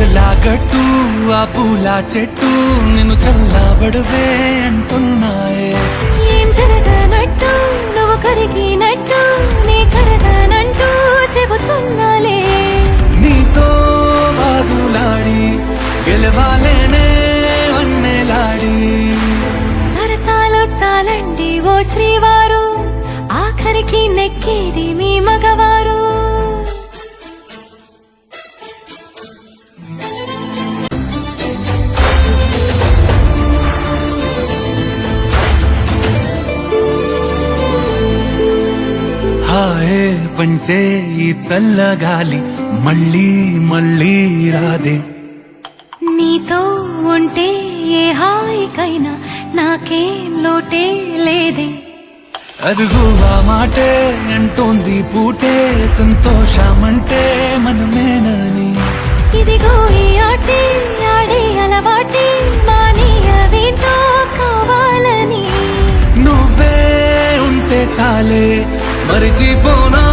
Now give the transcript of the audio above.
చీరలాగట్టు ఆ పూల చెట్టు నిన్ను చల్లబడవే అంటున్నాయే. ఏం జరగనట్టు నువ్వు కరిగినట్టు నీ కరగనంటూ చెబుతున్నాలే. నీతో బాదులాడి గెలవాలేనే వన్నెలాడి. సరసాలు చాలండి ఓ శ్రీవారు, ఆఖరికి నెక్కేది మీ మగవారు. హాయే పంచే ఈ చల్లగాలి మళ్ళీ మళ్ళీ రాదే. నీతో ఉంటే ఏ హాయికైనా నాకేం లోటే లేదే. అదుగు ఆ మాటే అంటోంది పూటే సంతోషమంటే మనమేనని. ఇదిగో ఈ ఆటే ఆడే అలవాటే మానేయవేంటో కావాలని. నువ్వే ఉంటే చాలే మరిచిపోనా